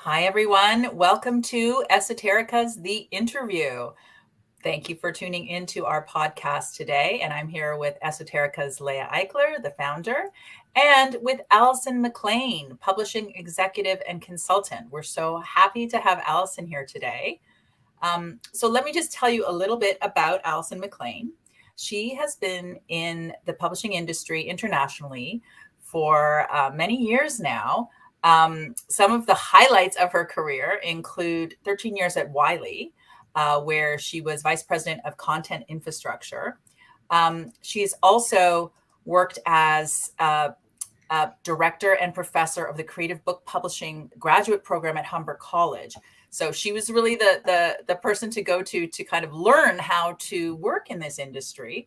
Hi, everyone. Welcome to Esoterica's The Interview. Thank you for tuning into our podcast today. And I'm here with Esoterica's Leah Eichler, the founder, and with Alison Maclean, publishing executive and consultant. We're so happy to have Alison here today. So let me just tell you a little bit about Alison Maclean. She has been in the publishing industry internationally for many years now. Some of the highlights of her career include 13 years at Wiley, where she was vice president of content infrastructure. She's also worked as director and professor of the creative book publishing graduate program at Humber College. So she was really the person to go to kind of learn how to work in this industry.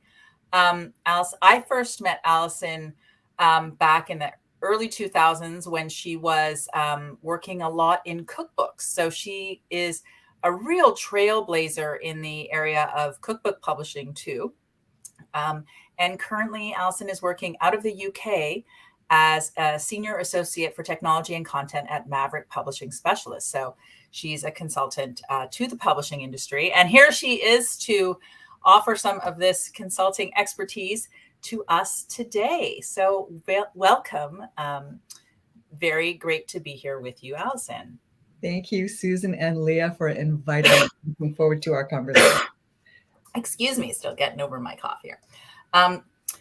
I first met Alison back in the early 2000s when she was working a lot in cookbooks. So she is a real trailblazer in the area of cookbook publishing too. And currently Alison is working out of the UK as a senior associate for technology and content at Maverick Publishing Specialists. So she's a consultant to the publishing industry. And here she is to offer some of this consulting expertise to us today. So welcome. Very great to be here with you, Alison. Thank you, Susan and Leah, for inviting me. Looking forward to our conversation. Excuse me, still getting over my cough here.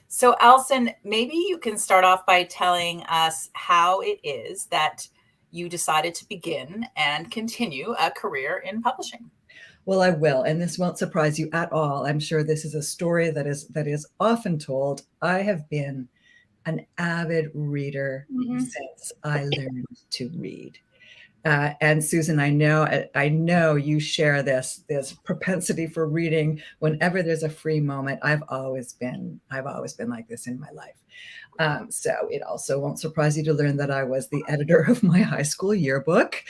So Alison, maybe you can start off by telling us how it is that you decided to begin and continue a career in publishing. Well, I will, and this won't surprise you at all. I'm sure this is a story that is often told. I have been an avid reader since I learned to read. And Susan, I know you share this propensity for reading whenever there's a free moment. I've always been like this in my life. So it also won't surprise you to learn that I was the editor of my high school yearbook.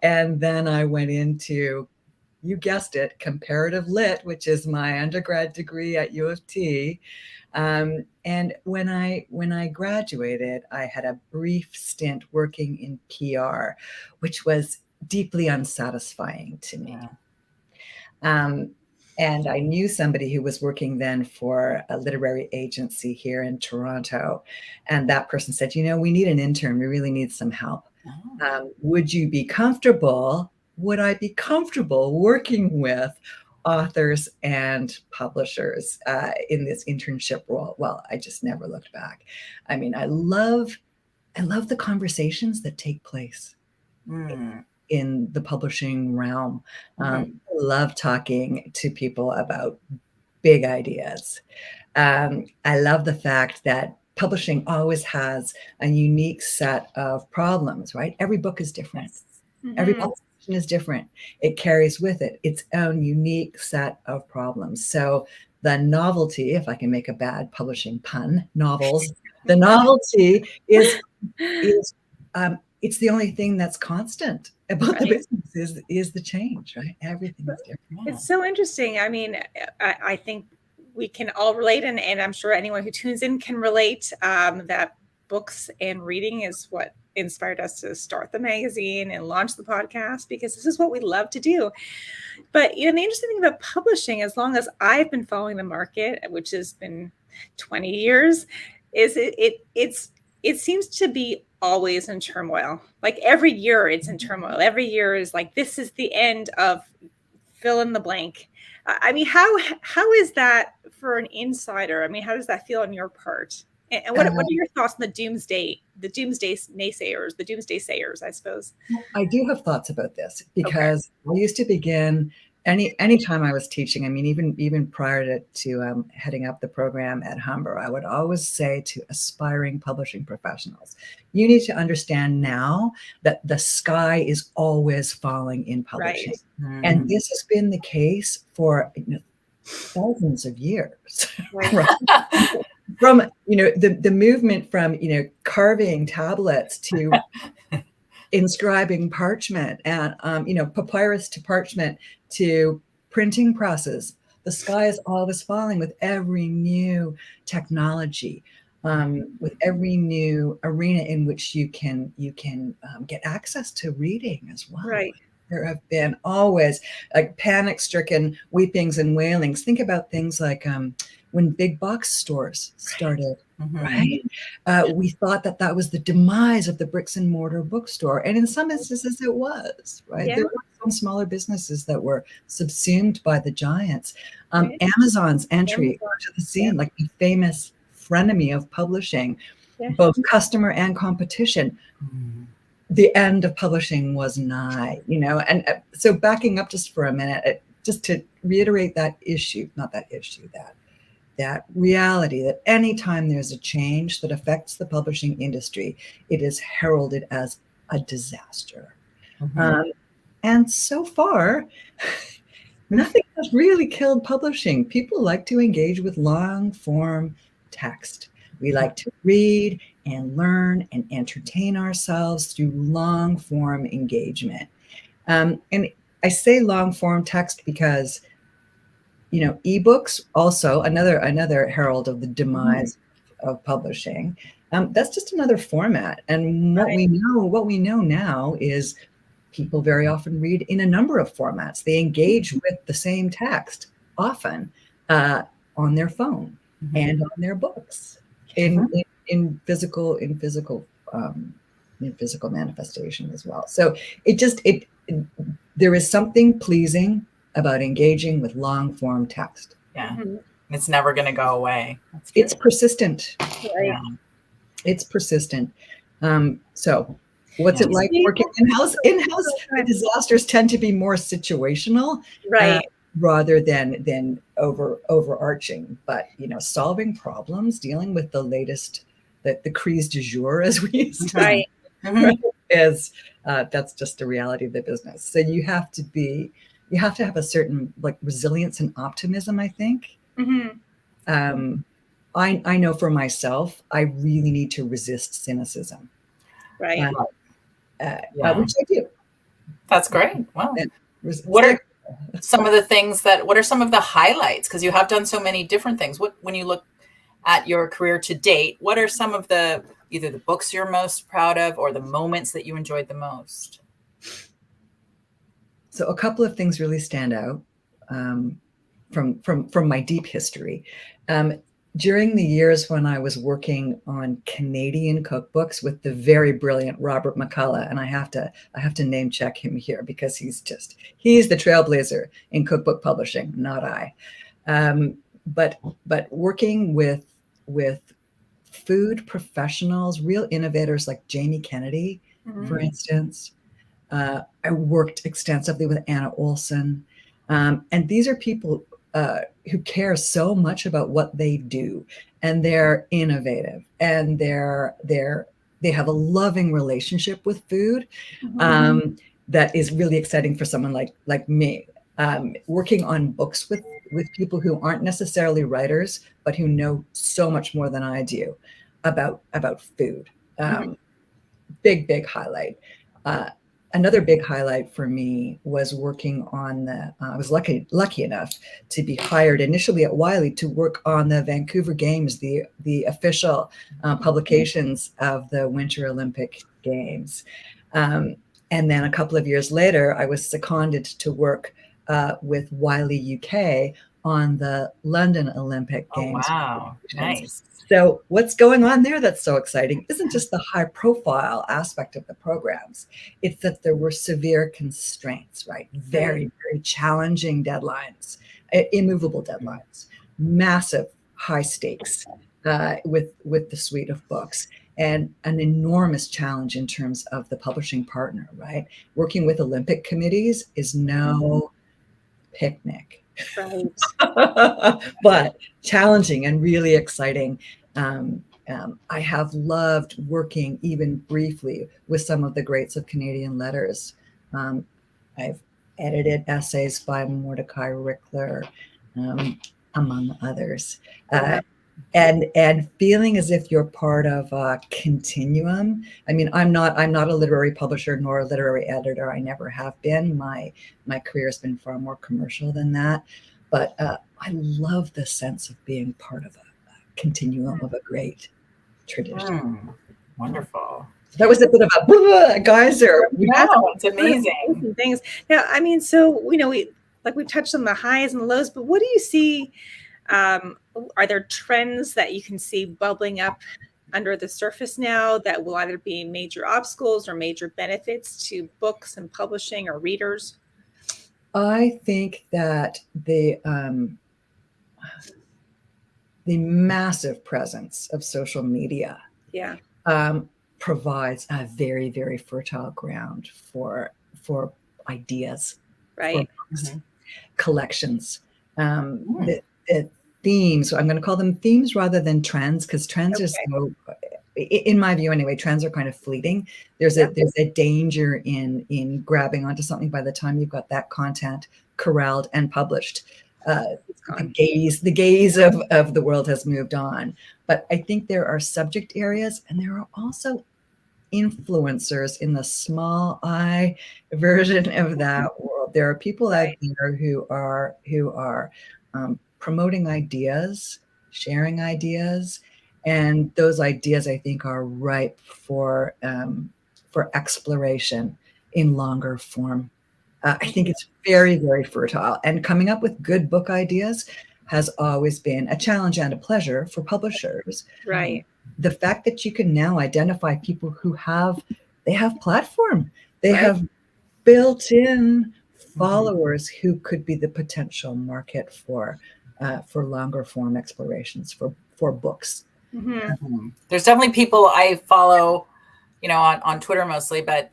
And then I went into, you guessed it, comparative lit, which is my undergrad degree at U of T. And when I graduated, I had a brief stint working in PR, which was deeply unsatisfying to me. And I knew somebody who was working then for a literary agency here in Toronto. And that person said, we need an intern. We really need some help. Would you be comfortable? Would I be comfortable working with authors and publishers in this internship role? Well, I just never looked back. I mean, I love the conversations that take place in the publishing realm. I love talking to people about big ideas. I love the fact that publishing always has a unique set of problems, right? Every book is different. Every publication is different. It carries with it its own unique set of problems. So the novelty, if I can make a bad publishing pun, novels, the novelty is it's the only thing that's constant about the business is the change, right? Everything is different. It's so interesting. I mean, I think we can all relate, and I'm sure anyone who tunes in can relate, that books and reading is what inspired us to start the magazine and launch the podcast, because this is what we love to do. But the interesting thing about publishing, as long as I've been following the market, which has been 20 years, is it seems to be always in turmoil. Like every year it's in turmoil. Every year is like, this is the end of fill in the blank. I mean, how is that for an insider? I mean, how does that feel on your part? And what are your thoughts on the doomsday naysayers, the doomsday sayers, I suppose? I do have thoughts about this because I used to begin anytime I was teaching. I mean, even prior to heading up the program at Humber, I would always say to aspiring publishing professionals, you need to understand now that the sky is always falling in publishing. Right. And this has been the case for thousands of years. Right? From the movement from carving tablets to inscribing parchment and papyrus to parchment to printing presses. The sky is always falling with every new technology. with every new arena in which you can get access to reading as well. Right. There have been always like panic-stricken weepings and wailings. Think about things like when big box stores started, right? We thought that was the demise of the bricks and mortar bookstore, and in some instances it was, right? Yeah. There were some smaller businesses that were subsumed by the giants. Right. Amazon's entry to the scene, like the famous frenemy of publishing, both customer and competition. The end of publishing was nigh, and so backing up just for a minute, just to reiterate that reality that anytime there's a change that affects the publishing industry, it is heralded as a disaster. And so far, nothing has really killed publishing. People like to engage with long form text. We like to read and learn and entertain ourselves through long form engagement. And I say long form text because, ebooks also another herald of the demise of publishing. That's just another format. And what we know now is people very often read in a number of formats. They engage with the same text often on their phone and on their books in physical manifestation as well. So there is something pleasing about engaging with long form text. Yeah. It's never going to go away. It's persistent. Right. Yeah. It's persistent. So what's it like working in-house? In-house, the disasters tend to be more situational, right? Rather than overarching. But solving problems, dealing with the latest, the crise du jour, as we used to say, is that's just the reality of the business. So you have to have a certain resilience and optimism, I think. I know for myself, I really need to resist cynicism. Right. Which I do. That's great. Wow. What are some of the highlights? Because you have done so many different things. When you look at your career to date, what are some of either the books you're most proud of or the moments that you enjoyed the most? So a couple of things really stand out from my deep history. During the years when I was working on Canadian cookbooks with the very brilliant Robert McCullough, and I have to name check him here because he's the trailblazer in cookbook publishing, not I. But working with food professionals, real innovators like Jamie Kennedy, for instance. I worked extensively with Anna Olson, and these are people who care so much about what they do, and they're innovative, and they have a loving relationship with food that is really exciting for someone like me. Working on books with people who aren't necessarily writers, but who know so much more than I do about food. Big highlight. Another big highlight for me was working on I was lucky enough to be hired initially at Wiley to work on the Vancouver Games, the official publications of the Winter Olympic Games. And then a couple of years later, I was seconded to work with Wiley UK on the London Olympic Games. Oh, wow. Nice. So what's going on there that's so exciting isn't just the high profile aspect of the programs. It's that there were severe constraints, right? Very, very challenging deadlines, immovable deadlines, massive high stakes with the suite of books, and an enormous challenge in terms of the publishing partner, right? Working with Olympic committees is no picnic. Right. But challenging and really exciting. I have loved working even briefly with some of the greats of Canadian letters. I've edited essays by Mordecai Rickler, among others. And feeling as if you're part of a continuum. I mean, I'm not a literary publisher nor a literary editor. I never have been. My career has been far more commercial than that. But I love the sense of being part of a continuum of a great. tradition. Wonderful. That was a bit of a geyser. No, it's amazing. Things. Now, I mean, so we touched on the highs and the lows, but what do you see? Are there trends that you can see bubbling up under the surface now that will either be major obstacles or major benefits to books and publishing or readers? I think that the massive presence of social media provides a very, very fertile ground for ideas, right? For books, collections, the themes. So I'm going to call them themes rather than trends, because trends are so, in my view anyway, trends are kind of fleeting. There's a danger in grabbing onto something by the time you've got that content corralled and published. The gaze of the world has moved on. But I think there are subject areas, and there are also influencers in the small I version of that world. There are people out there who are promoting ideas, sharing ideas, and those ideas, I think, are ripe for exploration in longer form. I think it's very, very fertile, and coming up with good book ideas has always been a challenge and a pleasure for publishers. Right. The fact that you can now identify people who have platform, they have built-in followers who could be the potential market for longer form explorations for books. There's definitely people I follow, on Twitter mostly, but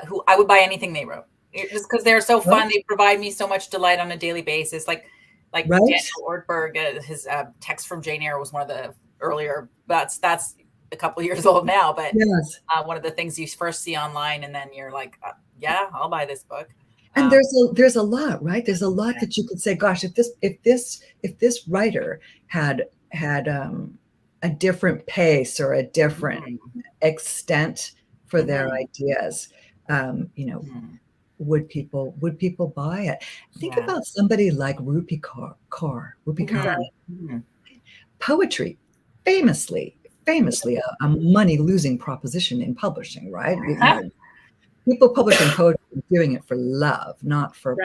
who I would buy anything they wrote, just because they're so fun. They provide me so much delight on a daily basis. Like Daniel Ortberg, his Text from Jane Eyre was one of the earlier. That's a couple of years old now, but one of the things you first see online, and then you're like, yeah, I'll buy this book. And there's a lot, right? There's a lot that you could say, gosh, if this writer had a different pace or a different extent for their ideas, would people buy it? Think about somebody like Rupi Kaur. Poetry, famously a money-losing proposition in publishing, right? People publishing poetry are doing it for love, not for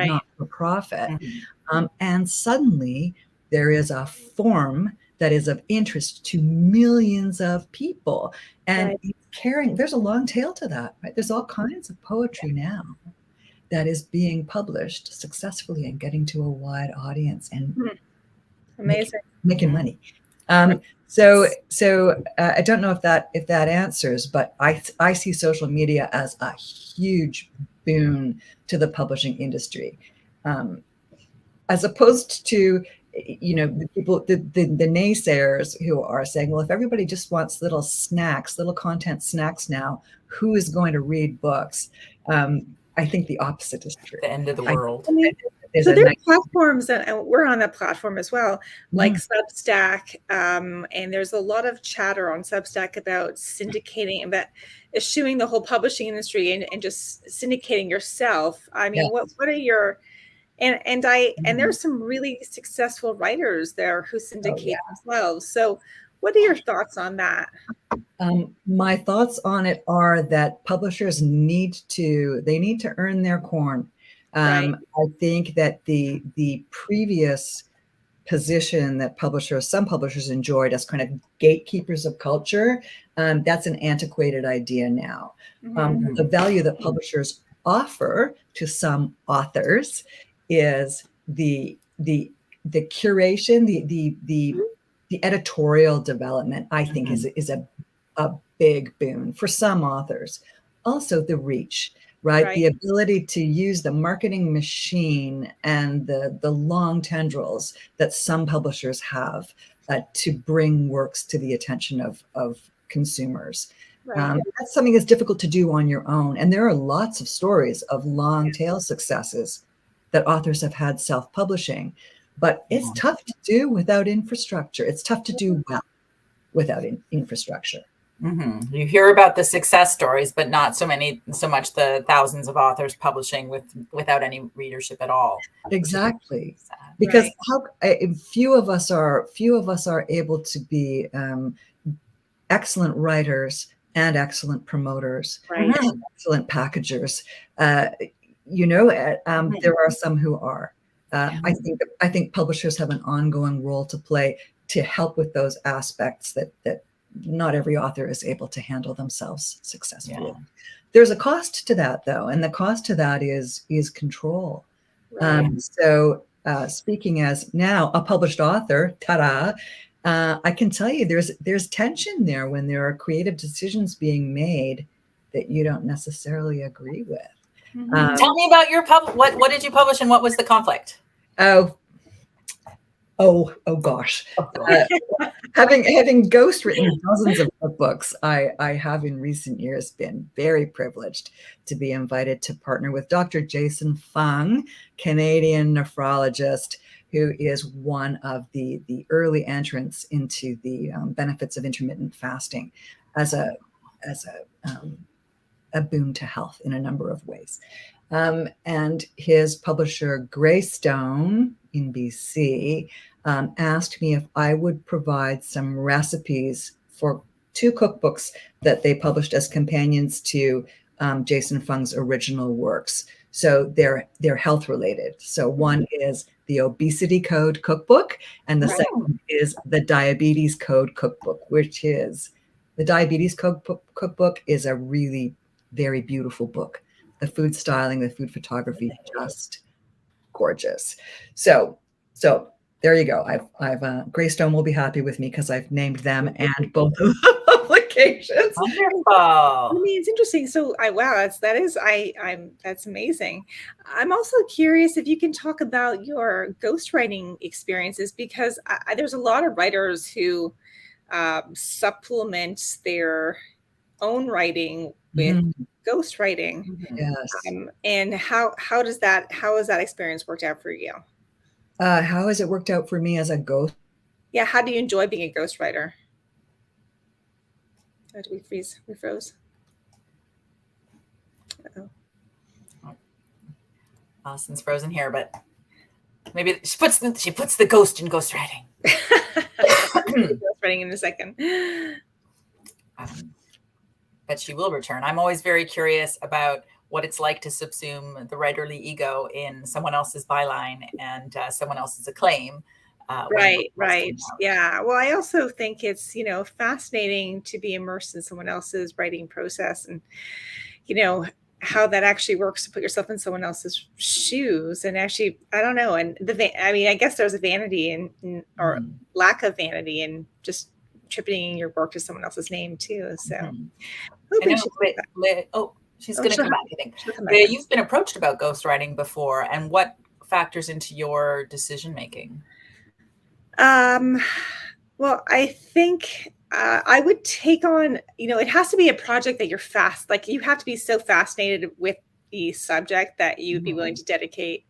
profit. And suddenly there is a form that is of interest to millions of people, and there's a long tail to that, right? There's all kinds of poetry now that is being published successfully and getting to a wide audience and amazing, making money. So I don't know if that answers, but I see social media as a huge boon to the publishing industry, as opposed to the people, the naysayers who are saying, well, if everybody just wants little content snacks now, who is going to read books? I think the opposite is true. The end of the world. So there are platforms, and we're on that platform as well, like Substack, and there's a lot of chatter on Substack about syndicating, about eschewing the whole publishing industry and just syndicating yourself. I mean, what are your and there's some really successful writers there who syndicate themselves. So what are your thoughts on that? My thoughts on it are that publishers need to earn their corn. I think that the previous position that some publishers enjoyed as kind of gatekeepers of culture, that's an antiquated idea now. The value that publishers offer to some authors is the curation, the editorial development, I think is a big boon for some authors. Also the reach, right? The ability to use the marketing machine and the long tendrils that some publishers have to bring works to the attention of consumers. That's something that's difficult to do on your own. And there are lots of stories of long tail successes that authors have had self-publishing, but it's tough to do without infrastructure. It's tough to do well without infrastructure. You hear about the success stories, but not so much the thousands of authors publishing without any readership at all. Exactly, because few of us are able to be excellent writers and excellent promoters, Right. and excellent packagers. There are some who are. I think publishers have an ongoing role to play to help with those aspects that not every author is able to handle themselves successfully. Yeah. There's a cost to that, though, and the cost to that is control. Right. Speaking as now a published author, ta-da, I can tell you there's tension there when there are creative decisions being made that you don't necessarily agree with. Tell me about your what did you publish and what was the conflict? Oh gosh. Having ghostwritten dozens of books, I have in recent years been very privileged to be invited to partner with Dr. Jason Fung, Canadian nephrologist, who is one of the early entrants into the benefits of intermittent fasting as a boon to health in a number of ways. And his publisher, Greystone in BC, asked me if I would provide some recipes for 2 cookbooks that they published as companions to Jason Fung's original works. So they're health related. So one is the Obesity Code Cookbook, and the second is the Diabetes Code Cookbook, which is the Diabetes Code Cookbook is a really very beautiful book. The food styling, the food photography, just gorgeous. So there you go. I've Greystone will be happy with me because I've named them and both of the publications. Wonderful. I mean, it's interesting. So that's amazing. I'm also curious if you can talk about your ghostwriting experiences, because there's a lot of writers who supplement their own writing with ghostwriting. Yes. And how has that experience worked out for you? How has it worked out for me as a ghost? Yeah, how do you enjoy being a ghostwriter? Oh, did we freeze? We froze. Uh-oh. Alison's frozen here, but maybe she puts the ghost in ghostwriting. Ghostwriting in a second. But she will return. I'm always very curious about what it's like to subsume the writerly ego in someone else's byline and someone else's acclaim. Right. Yeah. Well, I also think it's, fascinating to be immersed in someone else's writing process and, how that actually works to put yourself in someone else's shoes. And actually, I don't know. And I guess there's a vanity or lack of vanity in just attributing your work to someone else's name too. So she's going to come back, I think. You've been approached about ghostwriting before, and what factors into your decision making? Well, I think I would take on, it has to be a project that you have to be so fascinated with the subject that you'd be willing to dedicate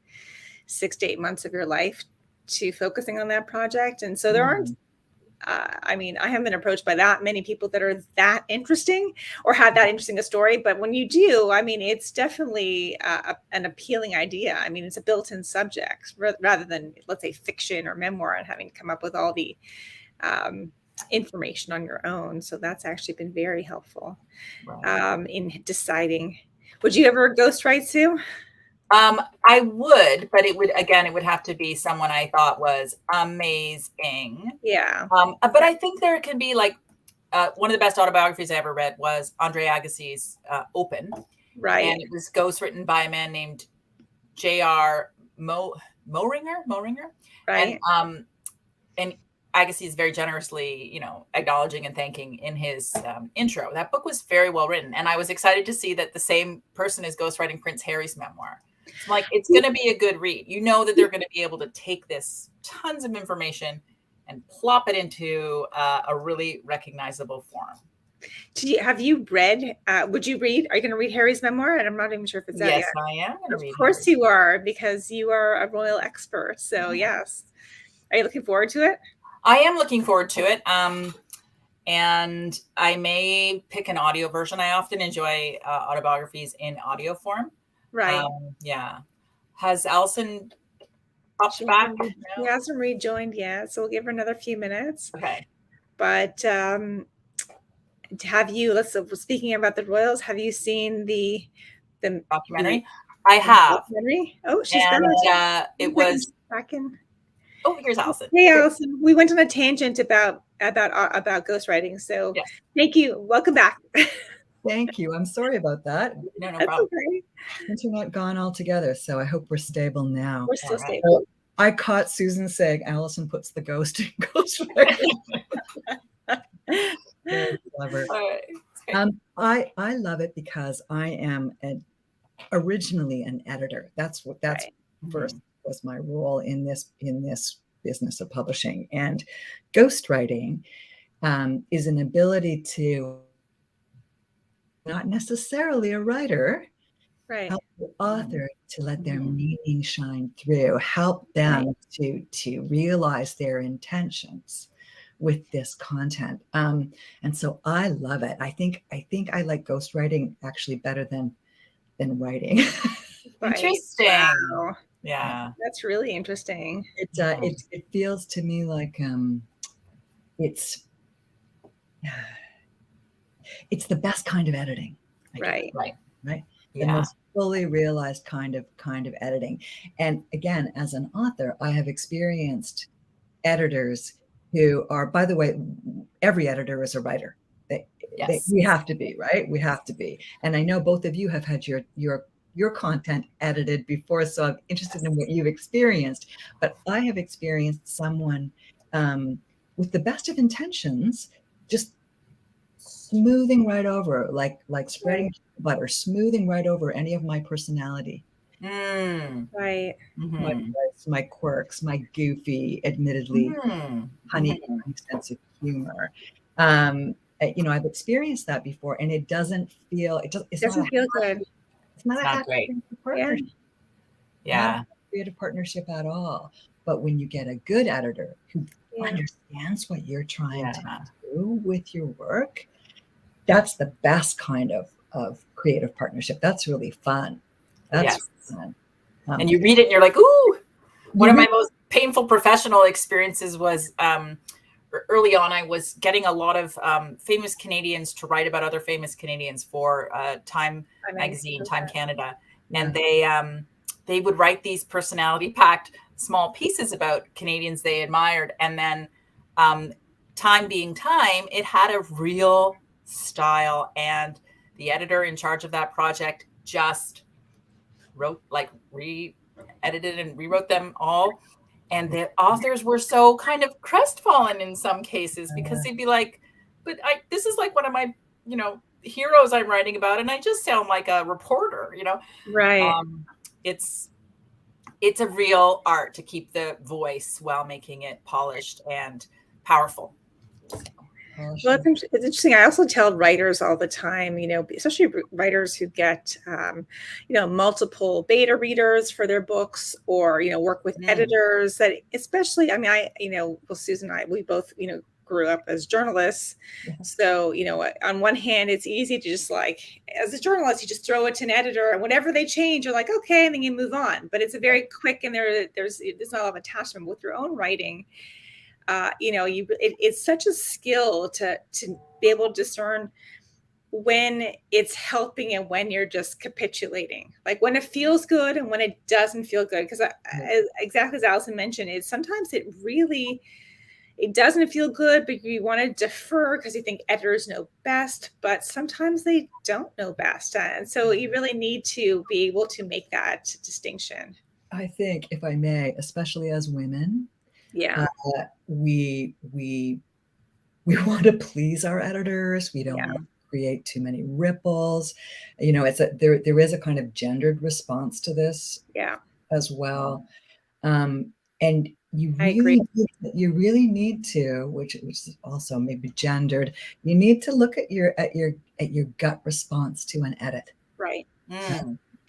6 to 8 months of your life to focusing on that project. And so there aren't, I haven't been approached by that many people that are that interesting or have that interesting a story. But when you do, it's definitely an appealing idea. It's a built-in subject rather than, let's say, fiction or memoir and having to come up with all the information on your own. So that's actually been very helpful in deciding. Would you ever ghostwrite, Sue? I would, but it would have to be someone I thought was amazing. Yeah. But I think there can be one of the best autobiographies I ever read was Andre Agassi's Open. Right. And it was ghostwritten by a man named J.R. Moehringer. Right. And Agassi is very generously, acknowledging and thanking in his intro. That book was very well written. And I was excited to see that the same person is ghostwriting Prince Harry's memoir. It's going to be a good read. That they're going to be able to take this tons of information and plop it into a really recognizable form. Have you read, would you read, are you going to read Harry's memoir? And I'm not even sure if it's out yet. Yes, I am going to read Of course you are, because you are a royal expert. So yes. Are you looking forward to it? I am looking forward to it. And I may pick an audio version. I often enjoy autobiographies in audio form. Right. Yeah. Has Alison popped back? She hasn't rejoined yet, so we'll give her another few minutes. Okay. But have you, speaking about the Royals, have you seen the documentary? I have. Documentary? Oh, she's and back. it was back in. Oh, here's Alison. Hey, Alison. We went on a tangent about ghostwriting. So yes. Thank you. Welcome back. Thank you. I'm sorry about that. No That's problem. Okay. Internet gone altogether, so I hope we're stable now. We're still stable. So I caught Susan saying Alison puts the ghost in ghostwriting. Very clever. I love it because I am originally an editor. That's Right. first was my role in this business of publishing. And ghostwriting is an ability to, not necessarily a writer, Right. help the author to let their meaning shine through, help them to realize their intentions with this content. And so I love it. I think I like ghostwriting actually better than writing. Right. Interesting. Wow. Yeah. That's really interesting. It feels to me like it's the best kind of editing. Right. The Yeah. most fully realized kind of editing. And again, as an author, I have experienced editors who are, by the way, every editor is a writer. We have to be, right? We have to be. And I know both of you have had your content edited before, so I'm interested in what you've experienced. But I have experienced someone with the best of intentions, just smoothing right over, like spreading butter, smoothing right over any of my personality. Right. My quirks, my goofy, admittedly honey sense of humor. I've experienced that before, and it doesn't feel it's doesn't feel good. It's not a happy partnership. Yeah. Not a creative partnership at all. But when you get a good editor who understands what you're trying to do with your work, that's the best kind of creative partnership. That's really fun. That's fun. And you read it and you're like, ooh. One of my most painful professional experiences was early on. I was getting a lot of famous Canadians to write about other famous Canadians for Time magazine, Time Canada. And they would write these personality-packed small pieces about Canadians they admired. And then Time being Time, it had a real style. And the editor in charge of that project just wrote, re-edited and rewrote them all. And the authors were so kind of crestfallen in some cases because they'd be like, but this is like one of my, heroes I'm writing about, and I just sound like a reporter, Right. It's a real art to keep the voice while making it polished and powerful. Well, it's interesting. I also tell writers all the time, especially writers who get, multiple beta readers for their books, or, work with editors, that especially, Susan and I, we both, grew up as journalists. So, on one hand, it's easy to just as a journalist, you just throw it to an editor, and whatever they change, you're like, okay, and then you move on. But it's a very quick, and there's not a lot of attachment with your own writing. It's such a skill to be able to discern when it's helping and when you're just capitulating, like when it feels good and when it doesn't feel good. Because exactly as Alison mentioned, sometimes it doesn't feel good, but you want to defer because you think editors know best, but sometimes they don't know best. And so you really need to be able to make that distinction. I think, if I may, especially as women, we want to please our editors. We don't want to create too many ripples. There is a kind of gendered response to this as well. And you really need to, which is also maybe gendered, you need to look at your gut response to an edit. Right.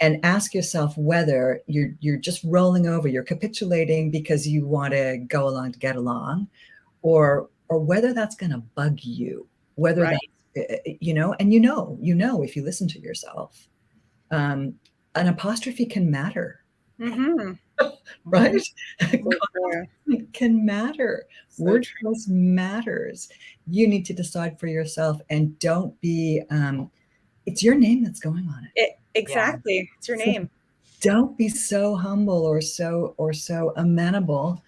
And ask yourself whether you're just rolling over, you're capitulating because you want to go along to get along, or whether that's going to bug you, whether that's, and if you listen to yourself, an apostrophe can matter. right? So It can matter. Word true. choice matters. You need to decide for yourself, and don't be, it's your name that's going on it. Exactly. Yeah. It's your name. Don't be so humble or so amenable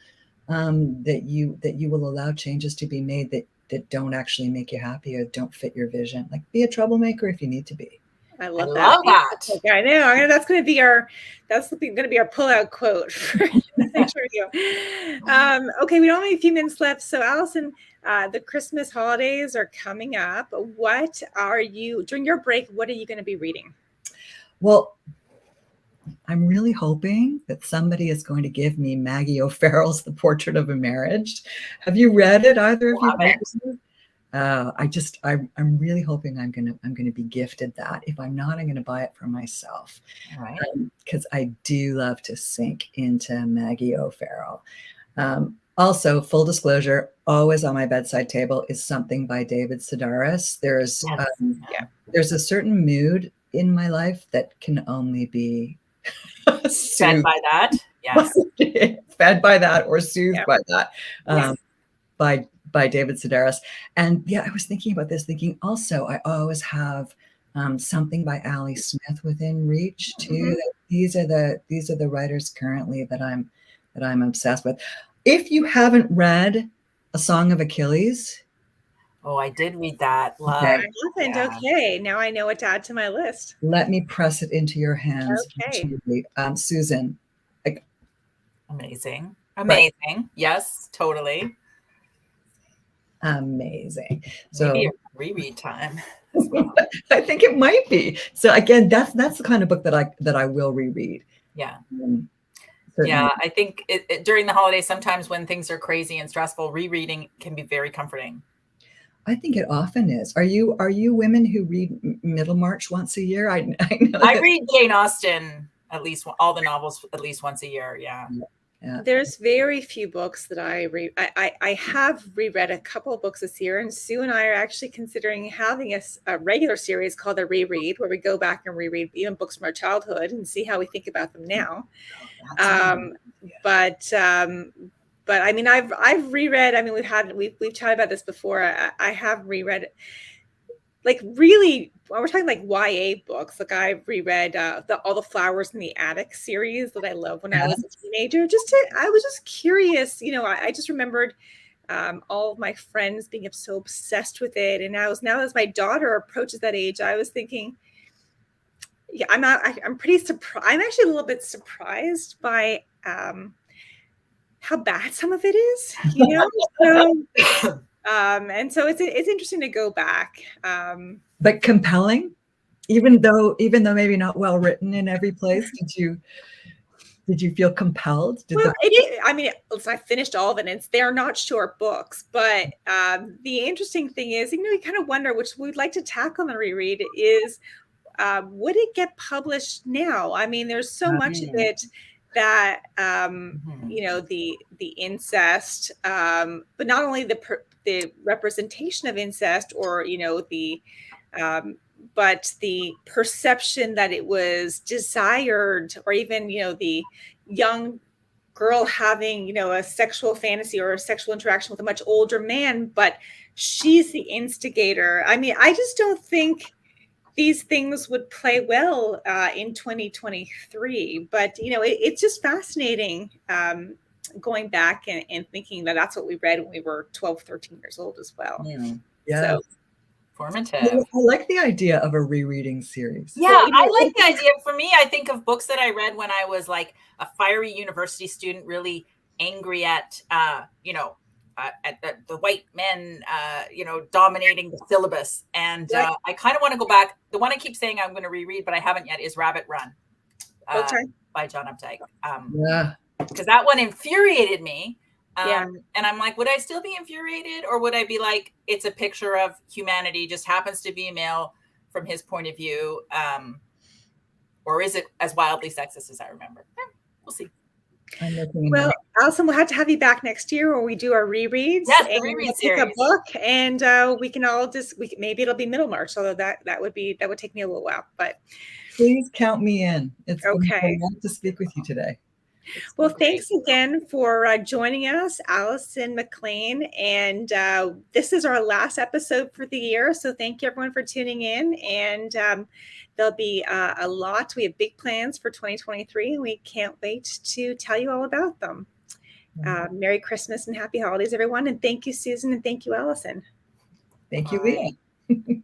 that you will allow changes to be made that don't actually make you happy or don't fit your vision. Like, be a troublemaker if you need to be. I love that. Okay, I know. That's going to be our pullout quote for this interview. Okay, we don't have a few minutes left. So, Alison, the Christmas holidays are coming up. What are you during your break? What are you going to be reading? Well, I'm really hoping that somebody is going to give me Maggie O'Farrell's The Portrait of a Marriage. Have you read it, either of you? I'm really hoping I'm gonna be gifted that. If I'm not, I'm gonna buy it for myself. All right. Because I do love to sink into Maggie O'Farrell. Also, full disclosure, always on my bedside table is something by David Sedaris. There's a certain mood in my life that can only be fed by that. Yes. Fed by that or soothed by that. By David Sedaris. And yeah, I was thinking about this, thinking also, I always have something by Ali Smith within reach too. These are the writers currently that I'm obsessed with. If you haven't read A Song of Achilles. Oh, I did read that. Okay. Now I know what to add to my list. Let me press it into your hands. Okay. Susan. Amazing. Amazing. Yes, totally. Amazing. So maybe a reread time as well. I think it might be. So again, that's the kind of book that I will reread. Yeah. Yeah, I think during the holidays, sometimes when things are crazy and stressful, rereading can be very comforting. I think it often is. Are you women who read Middlemarch once a year? I know. I read Jane Austen at least all the novels at least once a year. Yeah. There's very few books that I read. I have reread a couple of books this year, and Sue and I are actually considering having a regular series called The Reread, where we go back and reread even books from our childhood and see how we think about them now. But I mean, I've reread. I mean, we've chatted about this before. I have reread, like, really. We're talking like YA books. Like, I've reread all the Flowers in the Attic series that I loved when I was a teenager. I was just curious. I just remembered all of my friends being so obsessed with it, and now as my daughter approaches that age, I was thinking, yeah, I'm pretty surprised. I'm actually a little bit surprised by how bad some of it is, So, and so it's interesting to go back. But compelling, even though maybe not well written in every place. Did you feel compelled? I mean, I finished all of it, and they're not short books. But the interesting thing is, you kind of wonder, which we'd like to tackle and reread, is would it get published now? I mean, there's so much of it that the incest, but not only the representation of incest, or but the perception that it was desired, or even the young girl having a sexual fantasy or a sexual interaction with a much older man, but she's the instigator. I mean, I just don't think these things would play well in 2023, but it's just fascinating going back and thinking that that's what we read when we were 12, 13 years old as well. Yeah. So formative. I like the idea of a rereading series. Yeah, I like the idea. For me, I think of books that I read when I was like a fiery university student, really angry at the white men, dominating the syllabus. And I kind of want to go back. The one I keep saying I'm going to reread, but I haven't yet, is Rabbit Run by John Updike. Because that one infuriated me. And I'm like, would I still be infuriated, or would I be like, it's a picture of humanity, just happens to be a male from his point of view? Or is it as wildly sexist as I remember? We'll see. Well, Alison, we'll have to have you back next year where we do our rereads. Yes, the reread series. Pick a book, and we can all maybe it'll be Middlemarch, although that would take me a little while. But please count me in. It's okay. I want to speak with you today. Well, thanks again for joining us, Alison Maclean. And this is our last episode for the year. So thank you, everyone, for tuning in. And there'll be a lot. We have big plans for 2023, and we can't wait to tell you all about them. Merry Christmas and happy holidays, everyone. And thank you, Susan. And thank you, Alison. Thank you, Leah.